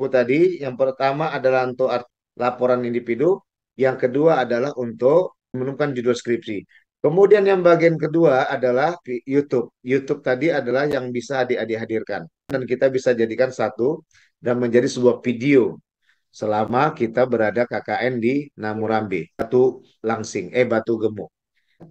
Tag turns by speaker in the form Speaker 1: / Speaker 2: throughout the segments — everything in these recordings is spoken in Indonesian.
Speaker 1: buku tadi. Yang pertama adalah untuk laporan individu, yang kedua adalah untuk menemukan judul skripsi. Kemudian yang bagian kedua adalah YouTube. YouTube tadi adalah yang bisa adik-adik hadirkan dan kita bisa jadikan satu dan menjadi sebuah video selama kita berada KKN di Namurambi, Batu Langsing, Batu Gemuk.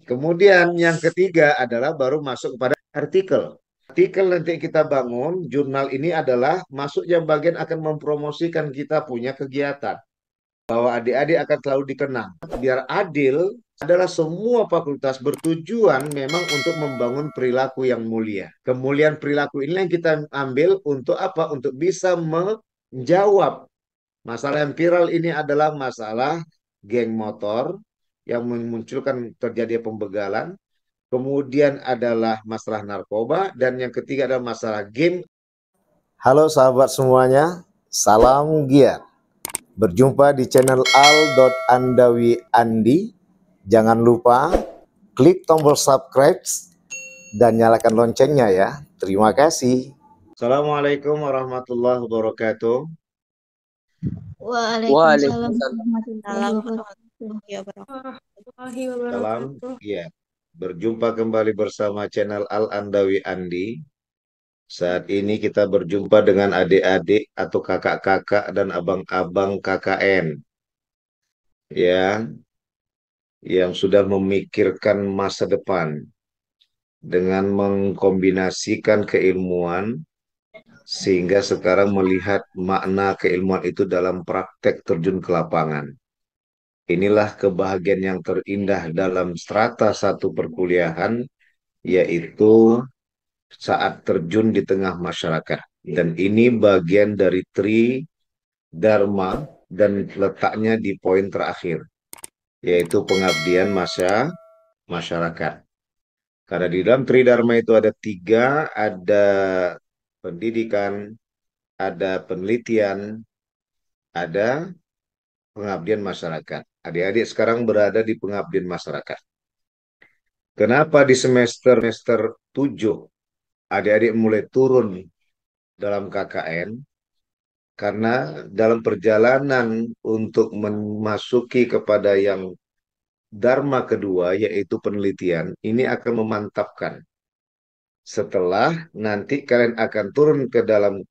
Speaker 1: Kemudian yang ketiga adalah baru masuk kepada artikel. Artikel nanti kita bangun, jurnal ini adalah masuk yang bagian akan mempromosikan kita punya kegiatan. Bahwa adik-adik akan selalu dikenang. Biar adil adalah semua fakultas bertujuan memang untuk membangun perilaku yang mulia. Kemuliaan perilaku ini yang kita ambil untuk apa? Untuk bisa menjawab masalah yang viral ini adalah masalah geng motor yang memunculkan terjadi pembegalan. Kemudian adalah masalah narkoba dan yang ketiga adalah masalah game. Halo sahabat semuanya, salam giat. Berjumpa di channel Al.Andawi Andi. Jangan lupa klik tombol subscribe dan nyalakan loncengnya ya. Terima kasih. Assalamualaikum warahmatullahi wabarakatuh.
Speaker 2: Waalaikumsalam warahmatullahi
Speaker 3: Waalaikumsalam
Speaker 2: wabarakatuh.
Speaker 3: warahmatullahi wabarakatuh.
Speaker 1: Salam ya. Berjumpa kembali bersama channel Al.Andawi Andi. Saat ini kita berjumpa dengan adik-adik atau kakak-kakak dan abang-abang KKN ya, yang sudah memikirkan masa depan dengan mengkombinasikan keilmuan sehingga sekarang melihat makna keilmuan itu dalam praktek terjun ke lapangan. Inilah kebahagiaan yang terindah dalam strata satu perkuliahan, yaitu saat terjun di tengah masyarakat. Dan ini bagian dari Tri Dharma dan letaknya di poin terakhir, yaitu pengabdian masyarakat. Karena di dalam Tri Dharma itu ada tiga, ada pendidikan, ada penelitian, ada pengabdian masyarakat. Adik-adik sekarang berada di pengabdian masyarakat. Kenapa di semester 7 adik-adik mulai turun dalam KKN? Karena dalam perjalanan untuk memasuki kepada yang Dharma kedua, yaitu penelitian, ini akan memantapkan. Setelah nanti kalian akan turun ke dalam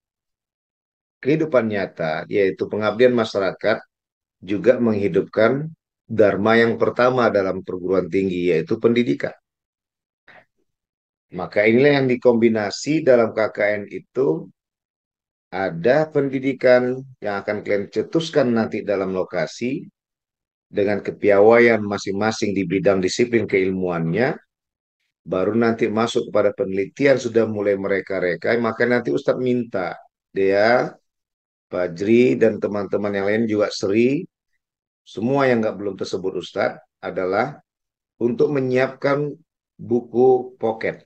Speaker 1: kehidupan nyata, yaitu pengabdian masyarakat, juga menghidupkan Dharma yang pertama dalam perguruan tinggi, yaitu pendidikan. Maka inilah yang dikombinasi dalam KKN itu, ada pendidikan yang akan kalian cetuskan nanti dalam lokasi, dengan kepiawaian masing-masing di bidang disiplin keilmuannya, baru nanti masuk kepada penelitian sudah mulai mereka-reka, maka nanti Ustadz minta dia, Fajri, dan teman-teman yang lain juga Sri, semua yang nggak belum tersebut Ustadz, adalah untuk menyiapkan buku pocket.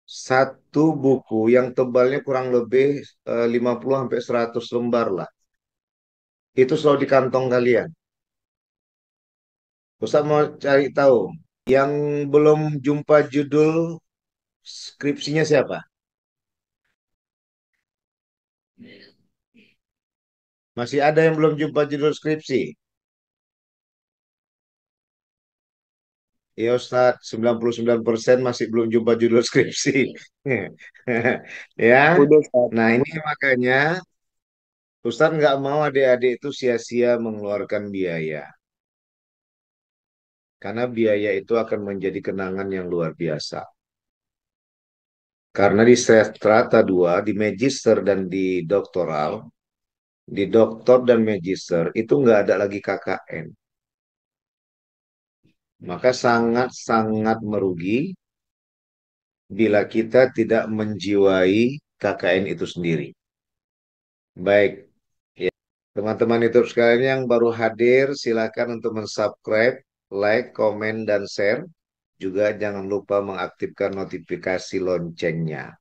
Speaker 1: Satu buku yang tebalnya kurang lebih 50-100 lembar lah. Itu selalu di kantong kalian. Ustaz mau cari tahu, yang belum jumpa judul skripsinya siapa? Masih ada yang belum jumpa judul skripsi? Ya Ustaz, 99% masih belum jumpa judul skripsi. Ya,
Speaker 2: Udah, Ustaz.
Speaker 1: nah ini makanya Ustaz nggak mau adik-adik itu sia-sia mengeluarkan biaya. Karena biaya itu akan menjadi kenangan yang luar biasa. Karena di strata 2, di magister dan di doktoral, di doktor dan magister itu nggak ada lagi KKN. Maka sangat-sangat merugi bila kita tidak menjiwai KKN itu sendiri. Baik, ya. Teman-teman YouTube sekalian yang baru hadir, silakan untuk mensubscribe, like, komen, dan share. Juga jangan lupa mengaktifkan notifikasi loncengnya.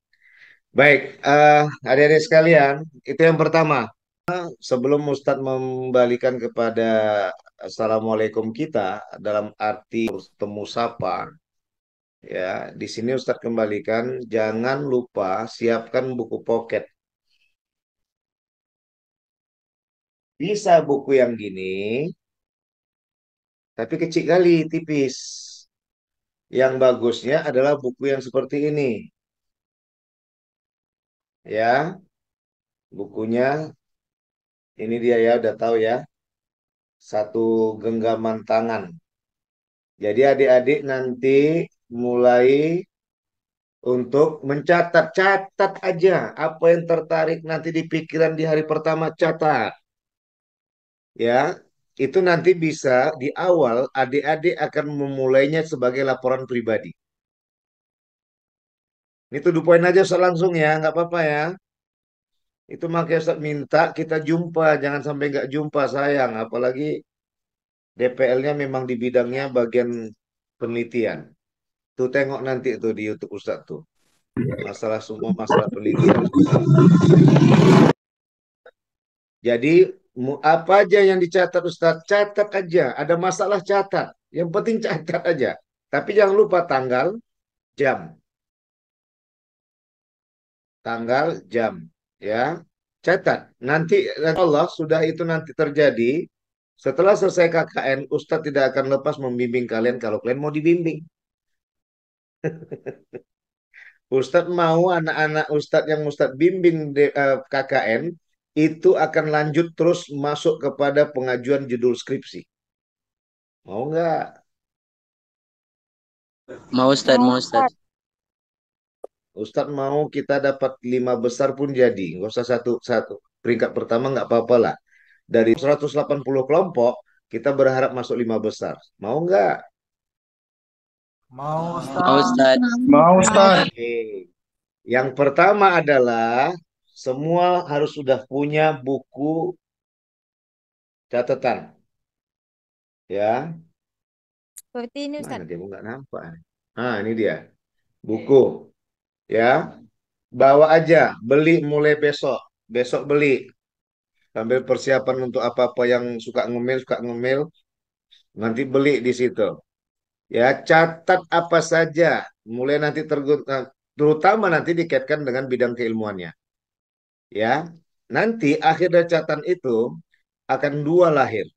Speaker 1: Baik, adik-adik sekalian, itu yang pertama. Sebelum Ustadz membalikan kepada Assalamualaikum kita dalam arti temu sapa, ya, di sini Ustadz kembalikan, jangan lupa siapkan buku pocket. Bisa buku yang gini, tapi kecil kali, tipis. Yang bagusnya adalah buku yang seperti ini. Ya, bukunya ini dia ya, udah tahu ya. Satu genggaman tangan. Jadi adik-adik nanti mulai untuk mencatat, catat aja apa yang tertarik nanti di pikiran di hari pertama, catat. Ya, itu nanti bisa di awal adik-adik akan memulainya sebagai laporan pribadi. Ini to the point aja Ustaz, langsung ya, nggak apa-apa ya. Itu makanya Ustaz minta kita jumpa, jangan sampai nggak jumpa sayang. Apalagi DPL-nya memang di bidangnya bagian penelitian. Tuh tengok nanti tuh di YouTube Ustaz tuh. Masalah semua masalah penelitian semua. Jadi apa aja yang dicatat Ustaz, catat aja. Ada masalah catat. Yang penting catat aja. Tapi jangan lupa tanggal, jam. Tanggal, jam. Ya, catat. Nanti Allah sudah itu nanti terjadi. Setelah selesai KKN, Ustadz tidak akan lepas membimbing kalian kalau kalian mau dibimbing. Ustadz mau anak-anak Ustadz yang Ustadz bimbing KKN itu akan lanjut terus masuk kepada pengajuan judul skripsi. Mau nggak?
Speaker 3: Mau Ustaz,
Speaker 2: Mau
Speaker 3: mau Ustaz.
Speaker 2: Ustaz.
Speaker 1: Ustadz mau kita dapat 5 besar pun jadi. Nggak usah satu satu. Peringkat pertama nggak apa-apa lah. Dari 180 kelompok, kita berharap masuk 5 besar. Mau nggak?
Speaker 4: Mau
Speaker 3: Mau
Speaker 4: Ustaz.
Speaker 3: Ustaz.
Speaker 4: Mau
Speaker 2: Mau.
Speaker 4: Ustaz.
Speaker 1: Oke. Yang pertama adalah semua harus sudah punya buku catatan. Ya,
Speaker 2: Seperti ini
Speaker 1: mana
Speaker 2: Ustaz.
Speaker 1: dia? Nggak nampak. Nah, ini dia. Buku. Ya, bawa aja. Beli mulai besok. Besok beli. Sambil persiapan untuk apa-apa yang suka ngemil, nanti beli di situ. Ya, catat apa saja. Mulai nanti terutama nanti dikaitkan dengan bidang keilmuannya. Ya, nanti akhir dari catatan itu akan dua lahir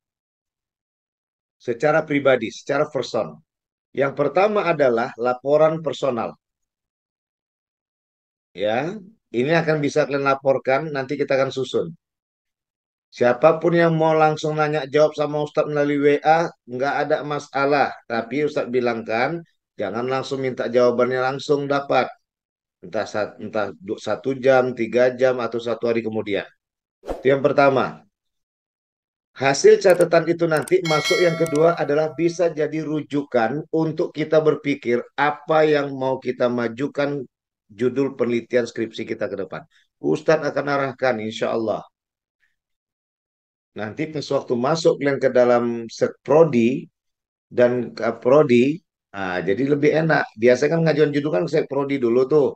Speaker 1: secara pribadi, secara person. Yang pertama adalah laporan personal. Ya, ini akan bisa kalian laporkan, nanti kita akan susun. Siapapun yang mau langsung nanya jawab sama Ustadz melalui WA, nggak ada masalah. Tapi Ustadz bilangkan, jangan langsung minta jawabannya langsung dapat. Entah 1 jam, 3 jam, atau 1 hari kemudian. Itu yang pertama. Hasil catatan itu nanti masuk yang kedua adalah bisa jadi rujukan untuk kita berpikir apa yang mau kita majukan judul penelitian skripsi kita ke depan. Ustadz akan arahkan insya Allah. Nanti pas waktu masuk kalian ke dalam prodi dan prodi, jadi lebih enak. Biasanya kan ngajuan judul kan prodi dulu tuh,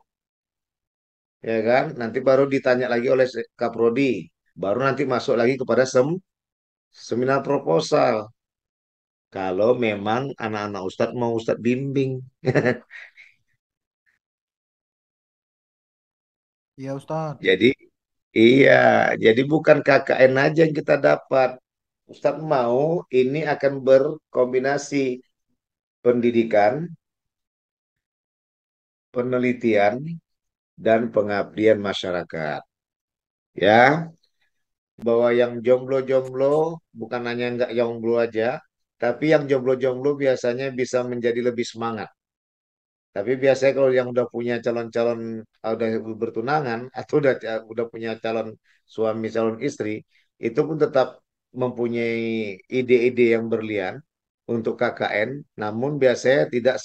Speaker 1: ya kan? Nanti baru ditanya lagi oleh kaprodi, baru nanti masuk lagi kepada seminar proposal. Kalau memang anak-anak Ustadz mau Ustadz bimbing.
Speaker 4: Iya Ustaz.
Speaker 1: Jadi iya, jadi bukan KKN aja yang kita dapat. Ustadz mau ini akan berkombinasi pendidikan, penelitian, dan pengabdian masyarakat. Ya, bahwa yang jomblo-jomblo bukan hanya nggak jomblo aja, tapi yang jomblo-jomblo biasanya bisa menjadi lebih semangat. Tapi biasanya kalau yang udah punya calon-calon udah bertunangan atau udah punya calon suami calon istri itu pun tetap mempunyai ide-ide yang berlian untuk KKN, namun biasanya tidak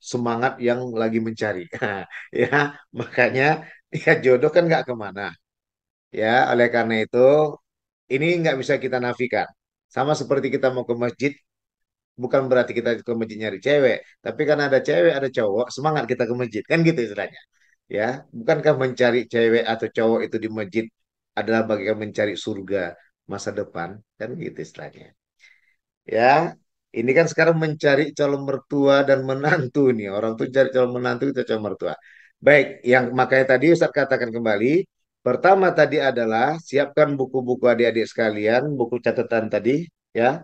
Speaker 1: semangat yang lagi mencari. Ya, makanya ya jodoh kan nggak kemana. Ya, oleh karena itu ini nggak bisa kita nafikan. Sama seperti kita mau ke masjid, bukan berarti kita ke masjid nyari cewek, tapi karena ada cewek, ada cowok, semangat kita ke masjid, kan gitu istilahnya. Ya, bukankah mencari cewek atau cowok itu di masjid adalah bagian mencari surga masa depan, kan gitu istilahnya. Ya, ini kan sekarang mencari calon mertua dan menantu nih. Orang tuh cari calon menantu itu calon mertua. Baik, yang makanya tadi Ustaz katakan kembali, Pertama tadi adalah siapkan buku-buku adik-adik sekalian, buku catatan tadi, ya.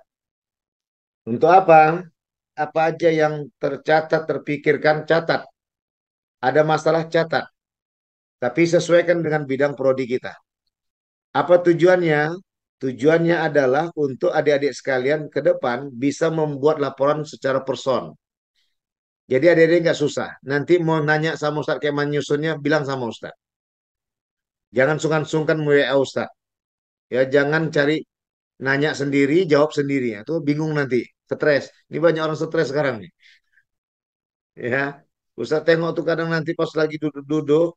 Speaker 1: Untuk apa? Apa aja yang tercatat, terpikirkan, catat. Ada masalah, catat. Tapi sesuaikan dengan bidang prodi kita. Apa tujuannya? Tujuannya adalah untuk adik-adik sekalian ke depan bisa membuat laporan secara person. Jadi adik-adik nggak susah. Nanti mau nanya sama Ustadz kayak nyusunnya, bilang sama Ustadz. Jangan sungkan-sungkan WA Ustadz. Ya, jangan cari nanya sendiri, jawab sendiri. Itu bingung nanti, stres. Ini banyak orang stres sekarang nih. Ya, Ustadz tengok tuh kadang nanti pas lagi duduk-duduk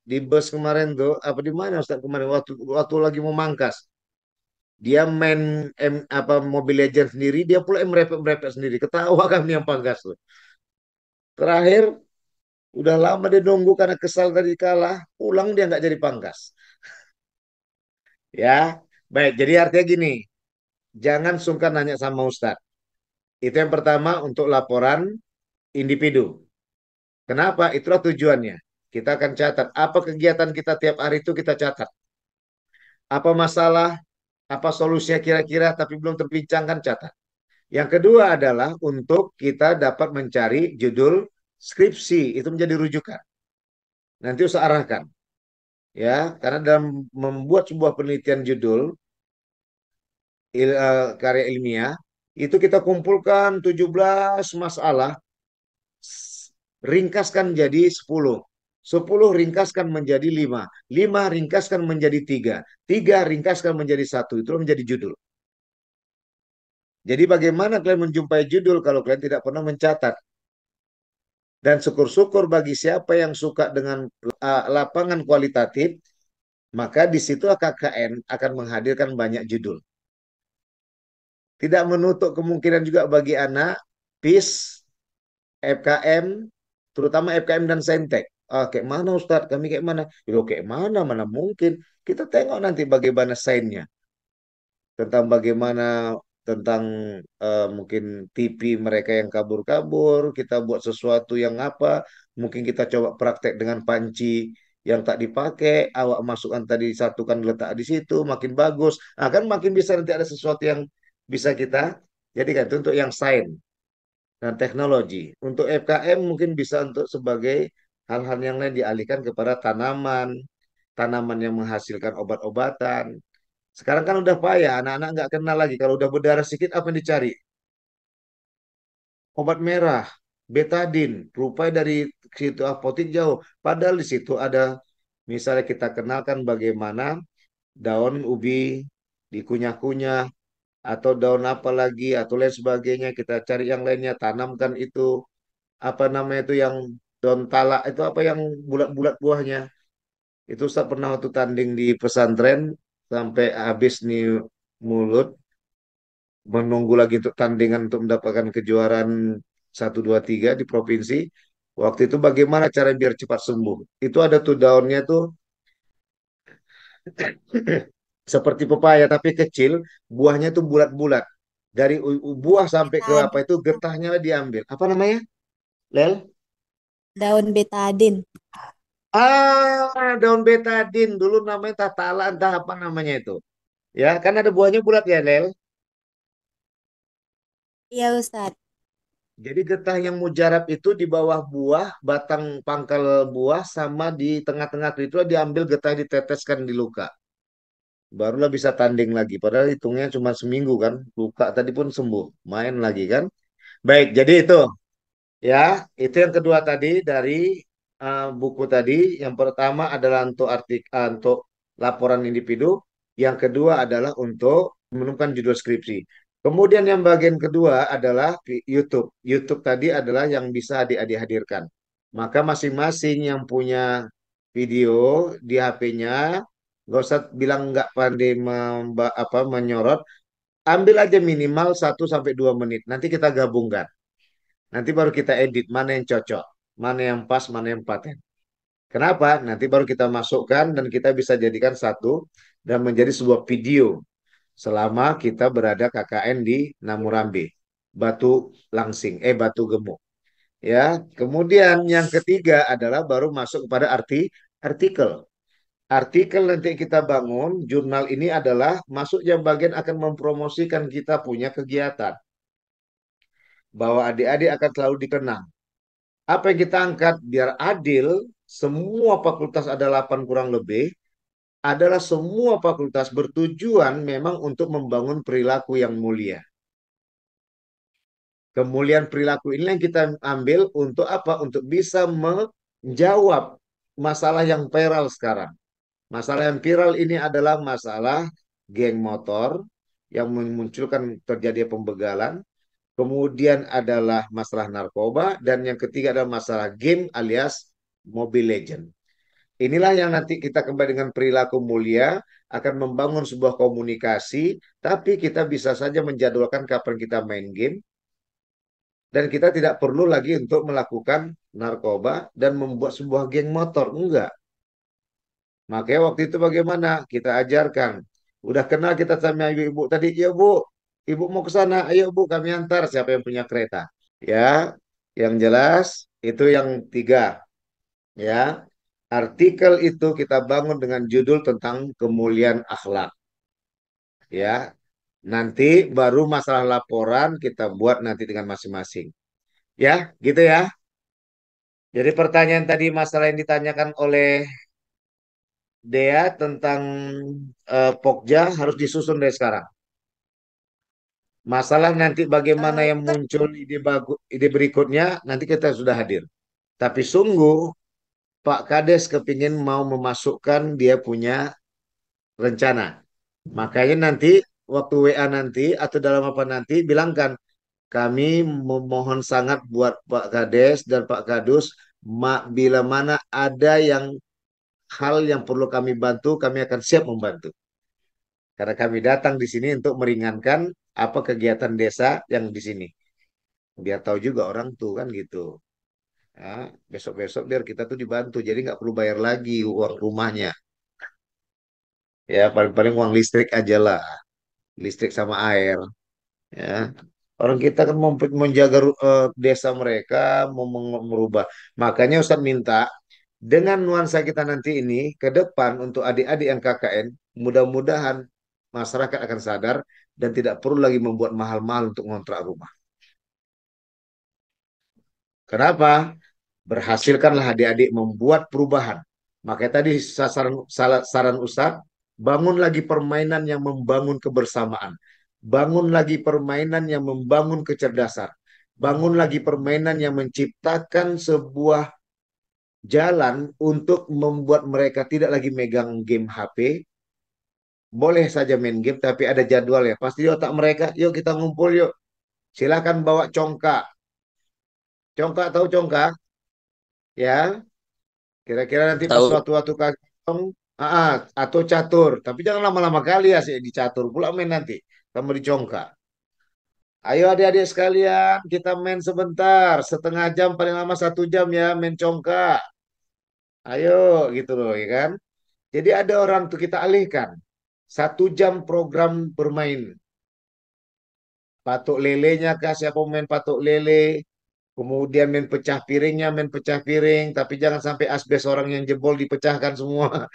Speaker 1: di bus kemarin tuh, apa di mana Ustadz kemarin waktu lagi mau mangkas. Dia main apa Mobile Legends sendiri, dia pula merepet-merepet sendiri. Ketawa kami yang pangkas tuh. Terakhir, udah lama dia nunggu karena kesal tadi kalah, pulang dia nggak jadi pangkas. Ya, baik. Jadi artinya gini, jangan sungkan nanya sama Ustadz. Itu yang pertama untuk laporan individu. Kenapa? Itulah tujuannya. Kita akan catat apa kegiatan kita tiap hari itu kita catat. Apa masalah, apa solusinya kira-kira tapi belum terbincangkan catat. Yang kedua adalah untuk kita dapat mencari judul skripsi itu menjadi rujukan. Nanti usah arahkan ya, karena dalam membuat sebuah penelitian judul karya ilmiah itu kita kumpulkan 17 masalah, ringkaskan jadi 10. 10 ringkaskan menjadi 5. 5 ringkaskan menjadi 3. 3 ringkaskan menjadi 1. Itu menjadi judul. Jadi bagaimana kalian menjumpai judul kalau kalian tidak pernah mencatat? Dan syukur-syukur bagi siapa yang suka dengan lapangan kualitatif, maka di situ KKN akan menghadirkan banyak judul. Tidak menutup kemungkinan juga bagi anak PIS, FKM, terutama FKM dan Saintek. Ah, kayak mana Ustadz? Kami kayak mana? Yo, kayak mana? Mana mungkin? Kita tengok nanti bagaimana sainnya. Tentang bagaimana, tentang mungkin TV mereka yang kabur-kabur. Kita buat sesuatu yang apa. Mungkin kita coba praktek dengan panci yang tak dipakai. Awak masukkan tadi satukan letak di situ. Makin bagus. Nah, kan makin bisa nanti ada sesuatu yang bisa kita jadikan. Itu untuk yang sains dan teknologi. Untuk FKM mungkin bisa untuk sebagai hal-hal yang lain dialihkan kepada tanaman, tanaman yang menghasilkan obat-obatan. Sekarang kan udah payah, anak-anak nggak kenal lagi. Kalau udah berdarah sedikit, apa yang dicari? Obat merah, betadin, rupanya dari situ apotik jauh. Padahal di situ ada, misalnya kita kenalkan bagaimana daun ubi dikunyah-kunyah, atau daun apa lagi, atau lain sebagainya. Kita cari yang lainnya, tanamkan itu. Apa namanya itu yang daun talak itu apa yang bulat-bulat buahnya itu saya pernah waktu tanding di pesantren sampai habis nih mulut menunggu lagi untuk tandingan untuk mendapatkan kejuaraan 1 2 3 di provinsi. Waktu itu bagaimana cara biar cepat sembuh, itu ada tuh daunnya tuh seperti pepaya tapi kecil, buahnya tuh bulat-bulat dari buah sampai ke apa
Speaker 2: Betadine.
Speaker 1: itu getahnya diambil, apa namanya, Lel?
Speaker 2: Daun betadin.
Speaker 1: Daun betadin dulu namanya tatala entah apa namanya itu. Ya, kan ada buahnya bulat ya, Lel.
Speaker 2: Iya Ustadz.
Speaker 1: Jadi getah yang mujarab itu di bawah buah, batang pangkal buah sama di tengah-tengah itu diambil getah diteteskan di luka. Barulah bisa tanding lagi. Padahal hitungnya cuma seminggu kan. Luka tadi pun sembuh. Main lagi kan. Baik, jadi itu. Ya, itu yang kedua tadi dari buku tadi. Yang pertama adalah untuk untuk laporan individu. Yang kedua adalah untuk menemukan judul skripsi. Kemudian yang bagian kedua adalah YouTube. YouTube tadi adalah yang bisa dihadirkan. Maka masing-masing yang punya video di HP-nya, nggak usah bilang nggak pandai menyorot, ambil aja minimal 1 sampai 2 menit. Nanti kita gabungkan. Nanti baru kita edit mana yang cocok, mana yang pas, mana yang paten. Kenapa? Nanti baru kita masukkan dan kita bisa jadikan satu dan menjadi sebuah video selama kita berada KKN di Namurambi, Batu Langsing, Batu Gemuk. Ya, kemudian yang ketiga adalah baru masuk kepada artikel. Artikel nanti kita bangun, jurnal ini adalah masuk yang bagian akan mempromosikan kita punya kegiatan. Bahwa adik-adik akan selalu dikenang. Apa yang kita angkat biar adil, semua fakultas ada 8 kurang lebih, adalah semua fakultas bertujuan memang untuk membangun perilaku yang mulia. Kemuliaan perilaku ini yang kita ambil untuk apa? Untuk bisa menjawab masalah yang viral sekarang. Masalah yang viral ini adalah masalah geng motor yang memunculkan terjadi pembegalan. Kemudian adalah masalah narkoba. Dan yang ketiga adalah masalah game alias Mobile Legend. Inilah yang nanti kita kembali dengan perilaku mulia akan membangun sebuah komunikasi, tapi kita bisa saja menjadwalkan kapan kita main game, dan kita tidak perlu lagi untuk melakukan narkoba dan membuat sebuah geng motor. Enggak. Makanya waktu itu bagaimana? Kita ajarkan. Udah kenal kita sama ibu-ibu tadi, ya bu, ibu mau ke sana, ayo bu kami antar. Siapa yang punya kereta? Ya, yang jelas itu yang tiga. Ya, artikel itu kita bangun dengan judul tentang kemuliaan akhlak. Ya, nanti baru masalah laporan kita buat nanti dengan masing-masing. Ya, gitu ya. Jadi pertanyaan tadi masalah yang ditanyakan oleh Dea tentang Pokja harus disusun dari sekarang. Masalah nanti bagaimana yang
Speaker 2: Ustadz,
Speaker 1: muncul ide berikutnya nanti kita sudah hadir. Tapi sungguh Pak Kades kepingin mau memasukkan dia punya rencana. Makanya nanti waktu WA nanti atau dalam apa nanti bilangkan kami memohon sangat buat Pak Kades dan Pak Kadus bila mana ada yang hal yang perlu kami bantu, kami akan siap membantu. Karena kami datang di sini untuk meringankan apa kegiatan desa yang di sini. Biar tahu juga orang tuh kan gitu. Ya, besok-besok biar kita tuh dibantu. Jadi nggak perlu bayar lagi uang rumahnya. Ya paling-paling uang listrik aja lah. Listrik sama air. Ya. Orang kita kan mau menjaga desa mereka, mau merubah. Makanya Ustaz minta dengan nuansa kita nanti ini ke depan untuk adik-adik yang KKN, mudah-mudahan masyarakat akan sadar dan tidak perlu lagi membuat mahal-mahal untuk ngontrak rumah. Kenapa? Berhasilkanlah adik-adik membuat perubahan. Makanya tadi saran Ustaz, bangun lagi permainan yang membangun kebersamaan. Bangun lagi permainan yang membangun kecerdasan. Bangun lagi permainan yang menciptakan sebuah jalan untuk membuat mereka tidak lagi megang game HP. Boleh saja main game, tapi ada jadwal ya. Pasti di otak mereka, yuk kita ngumpul yuk. Silakan bawa congkak. Congkak tahu congkak? Ya, kira-kira nanti pas
Speaker 3: Tahu.
Speaker 1: waktu-waktu kagong, atau catur. Tapi jangan lama-lama kali ya sih di catur. Pula main nanti. Kamu di congkak. Ayo adik-adik sekalian, kita main sebentar. Setengah jam, paling lama 1 jam ya main congkak. Ayo, gitu loh, ya kan? Jadi ada orang tuh kita alihkan. 1 jam program bermain. Patuk lelenya kah, siapa mau main patuk lele. Kemudian main pecah piringnya, main pecah piring. Tapi jangan sampai asbes orang yang jebol dipecahkan semua.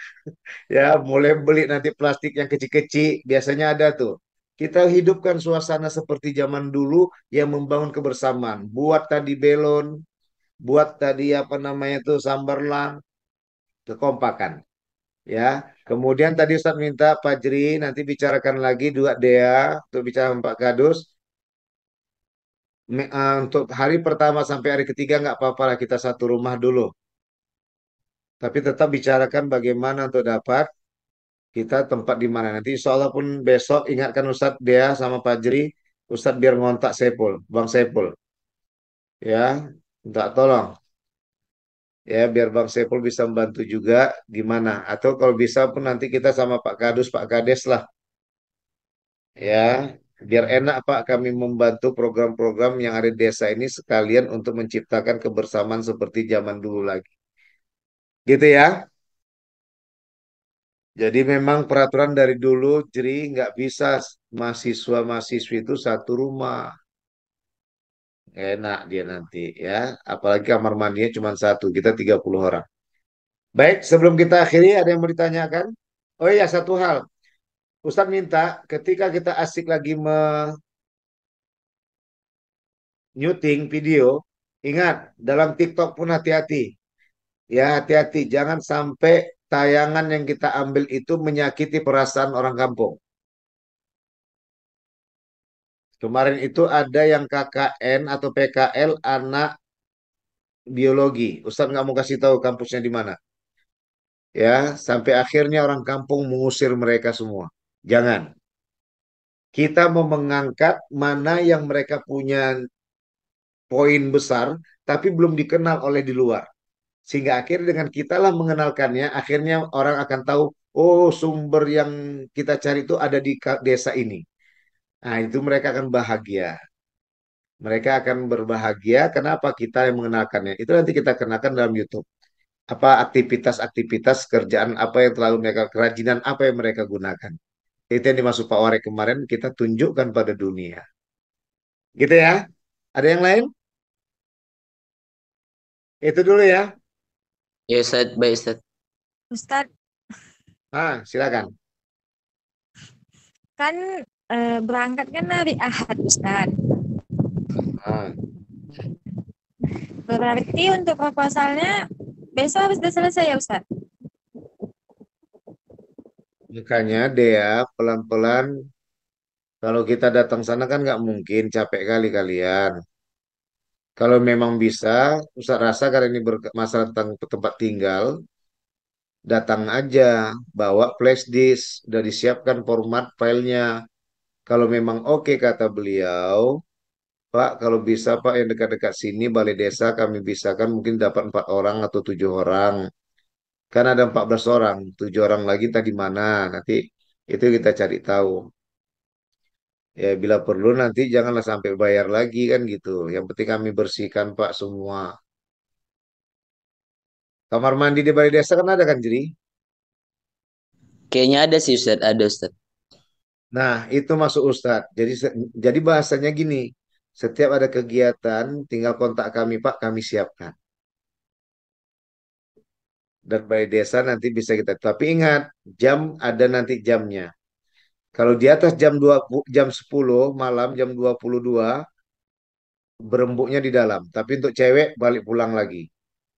Speaker 1: Ya, mulai beli nanti plastik yang kecil-kecil, biasanya ada tuh. Kita hidupkan suasana seperti zaman dulu yang membangun kebersamaan. Buat tadi belon, buat tadi apa namanya tuh samberlang, kekompakan. Ya, kemudian tadi Ustaz minta Fajri nanti bicarakan lagi dua Dea untuk bicara sama Pak Kadus. Untuk hari pertama sampai hari ketiga nggak apa-apa lah kita satu rumah dulu. Tapi tetap bicarakan bagaimana untuk dapat kita tempat di mana nanti insya Allah pun besok ingatkan Ustadz Dea sama Fajri Ustadz biar ngontak Sepul Bang Sepul ya minta tolong ya biar Bang Sepul bisa membantu juga gimana atau kalau bisa pun nanti kita sama Pak Kadus Pak Kades lah ya biar enak Pak kami membantu program-program yang ada di desa ini sekalian untuk menciptakan kebersamaan seperti zaman dulu lagi gitu ya. Jadi memang peraturan dari dulu jadi nggak bisa mahasiswa-mahasiswi itu satu rumah. Enak dia nanti ya. Apalagi kamar mandinya cuma satu, kita 30 orang. Baik, sebelum kita akhiri, ada yang mau ditanyakan? Oh iya, satu hal. Ustadz minta ketika kita asik lagi menyuting video, ingat dalam TikTok pun hati-hati. Ya, hati-hati. Jangan sampai tayangan yang kita ambil itu menyakiti perasaan orang kampung. Kemarin itu ada yang KKN atau PKL anak biologi. Ustadz nggak mau kasih tahu kampusnya di mana. Ya, sampai akhirnya orang kampung mengusir mereka semua. Jangan. Kita mau mengangkat mana yang mereka punya poin besar, tapi belum dikenal oleh di luar. Sehingga akhirnya dengan kitalah mengenalkannya, akhirnya orang akan tahu, oh sumber yang kita cari itu ada di desa ini. Nah, itu mereka akan bahagia. Mereka akan berbahagia. Kenapa kita yang mengenalkannya? Itu nanti kita kenakan dalam YouTube. Apa aktivitas-aktivitas kerjaan apa yang terlalu mereka, kerajinan apa yang mereka gunakan. Itu yang dimaksud Pak Warek kemarin, kita tunjukkan pada dunia. Gitu ya. Ada yang lain? Itu dulu ya.
Speaker 3: Ya Ustaz, baik Ustaz.
Speaker 2: Ustadz,
Speaker 1: Silakan.
Speaker 2: kan berangkat kan hari Ahad, Ustadz.
Speaker 1: Ah,
Speaker 2: Berarti untuk proposalnya besok harus sudah selesai ya, Ustadz?
Speaker 1: makanya Dea pelan-pelan kalau kita datang sana kan nggak mungkin capek kali kalian. Kalau memang bisa, Ustaz rasa karena ini masalah tentang tempat tinggal, datang aja, bawa flash disk, udah disiapkan format filenya. Kalau memang oke kata beliau, Pak, kalau bisa Pak yang dekat-dekat sini balai desa kami bisa kan mungkin dapat 4 orang atau 7 orang. Kan ada 14 orang, 7 orang lagi tadi mana? Nanti itu kita cari tahu. Ya bila perlu nanti janganlah sampai bayar lagi kan gitu. Yang penting kami bersihkan Pak semua. Kamar mandi di balai desa kan ada kan jadi.
Speaker 3: Kayaknya ada sih Ustaz, ada Ustaz.
Speaker 1: Nah itu masuk Ustadz. Jadi bahasanya gini. Setiap ada kegiatan tinggal kontak kami Pak kami siapkan. Dan balai desa nanti bisa kita. Tapi ingat jam ada nanti jamnya. Kalau di atas jam 10 malam jam 22 berembuknya di dalam. Tapi untuk cewek balik pulang lagi.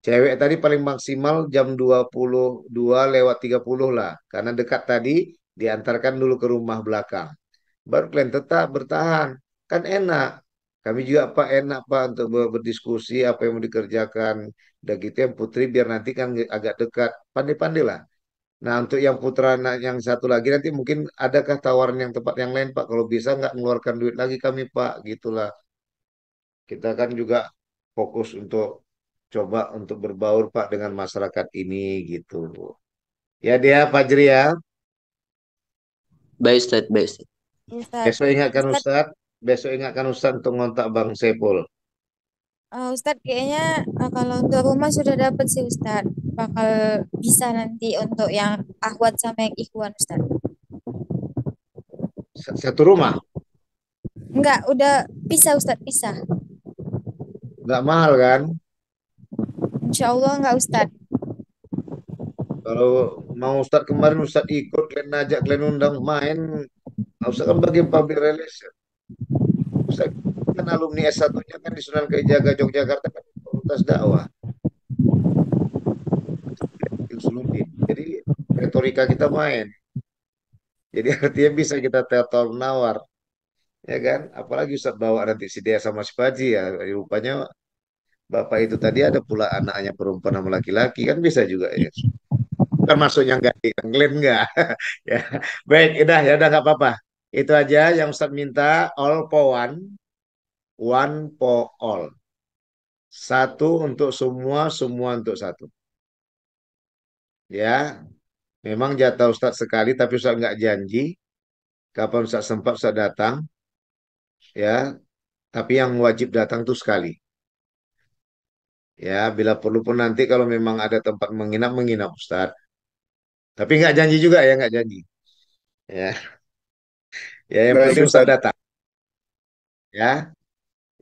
Speaker 1: Cewek tadi paling maksimal jam 22 lewat 30 lah. Karena dekat tadi diantarkan dulu ke rumah belakang. Baru kalian tetap bertahan. Kan enak. Kami juga Pak enak Pak untuk berdiskusi apa yang mau dikerjakan. Dan gitu yang putri biar nanti kan agak dekat. Pandai-pandai lah. Nah untuk yang putra yang satu lagi nanti mungkin adakah tawaran yang tempat yang lain Pak. Kalau bisa nggak mengeluarkan duit lagi kami Pak. Gitulah. Kita kan juga fokus untuk coba untuk berbaur Pak dengan masyarakat ini gitu. Ya dia Fajri ya.
Speaker 3: Baik Ustaz, baik Ustaz.
Speaker 2: Ustadz,
Speaker 1: Besok ingatkan
Speaker 2: Ustadz,
Speaker 1: Ustadz. Besok ingatkan Ustadz untuk ngontak Bang Sepul.
Speaker 2: Ustadz kayaknya kalau untuk rumah sudah dapat sih, Ustadz. Bakal bisa nanti untuk yang Ahwat sama yang Ikhwan, Ustadz.
Speaker 1: Satu rumah.
Speaker 2: Enggak, udah pisah, Ustadz, pisah.
Speaker 1: Nggak mahal kan?
Speaker 2: Insya Allah enggak, Ustadz.
Speaker 1: Kalau mau Ustadz kemarin Ustadz ikut, kalian ajak, kalian undang main. Ustadz kan bagian public relation. Ustadz kan alumni S1-nya kan di Sunan Kalijaga, Yogyakarta kan fakultas dakwah. Suludin. Jadi retorika kita main. Jadi artinya bisa kita teater menawar. Ya kan? Apalagi Ustadz bawa nanti si Dea sama si Paji ya. Rupanya bapak itu tadi ada pula anaknya perempuan sama laki-laki. Kan bisa juga ya. Kan maksudnya enggak, Glenn enggak. Ya. Baik, udah nggak apa-apa. Itu aja yang Ustadz minta, all for one, one for all. Satu untuk semua, semua untuk satu. Ya, memang jatah Ustadz sekali, tapi Ustadz nggak janji. Kapan Ustadz sempat Ustadz datang, ya. Tapi yang wajib datang tuh sekali. Ya, bila perlu pun nanti kalau memang ada tempat menginap, menginap Ustadz. Tapi nggak janji juga ya, nggak janji. Ya, ya yang
Speaker 5: Baik
Speaker 1: penting Ustadz
Speaker 5: Ustaz.
Speaker 1: datang. Ya,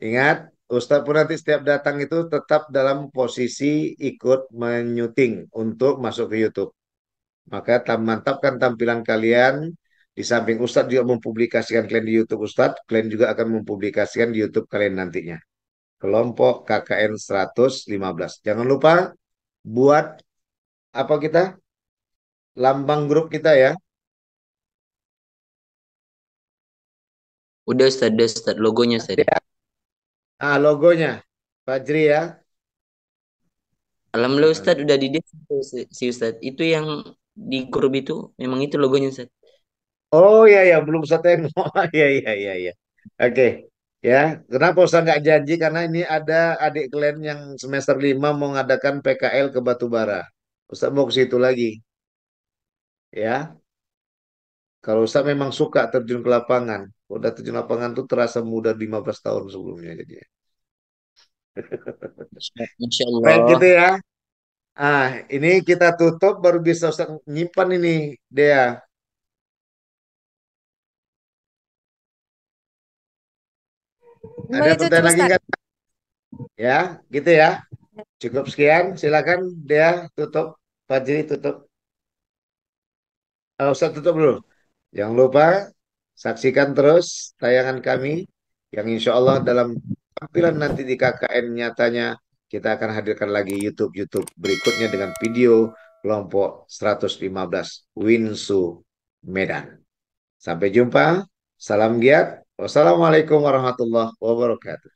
Speaker 1: ingat Ustadz pun nanti setiap datang itu tetap dalam posisi ikut menyuting untuk masuk ke YouTube. Maka mantapkan tampilan kalian. Di samping Ustadz juga mempublikasikan kalian di YouTube Ustadz, kalian juga akan mempublikasikan di YouTube kalian nantinya. Kelompok KKN 115. Jangan lupa buat apa kita? Lambang grup kita ya.
Speaker 3: Udah Ustad, logonya Ustad.
Speaker 1: Ah, logonya. Fajri ya.
Speaker 3: Alhamdulillah Ustad udah di si Ustad. Itu yang di grup itu memang itu logonya Ustad.
Speaker 1: Oh ya ya, belum saya tengok. Ya ya ya ya. Oke. Ya, kenapa Ustaz nggak janji? Karena ini ada adik kalian yang semester 5 mau ngadakan PKL ke Batubara. Ustaz mau ke situ lagi. Ya, kalau Ustaz memang suka terjun ke lapangan. Udah terjun lapangan tuh terasa muda 15 tahun sebelumnya jadi.
Speaker 3: Masya
Speaker 1: Baik
Speaker 3: Allah.
Speaker 1: gitu ya. Ah, ini kita tutup baru bisa Ustaz nyimpan ini, Dea. Ada
Speaker 2: Boleh tutup
Speaker 1: pertanyaan lagi
Speaker 2: Ustaz.
Speaker 1: nggak? Ya, gitu ya. Cukup sekian. Silakan Dea tutup. Fajri tutup. Ustaz tutup dulu. Jangan lupa saksikan terus tayangan kami yang insya Allah dalam tampilan nanti di KKN nyatanya kita akan hadirkan lagi YouTube berikutnya dengan video kelompok 115 Winsu Medan. Sampai jumpa. Salam giat. Wassalamualaikum warahmatullahi wabarakatuh.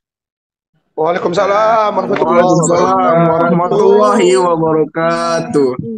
Speaker 5: Waalaikumsalam warahmatullahi wabarakatuh.
Speaker 6: Waalaikumsalam warahmatullahi wabarakatuh.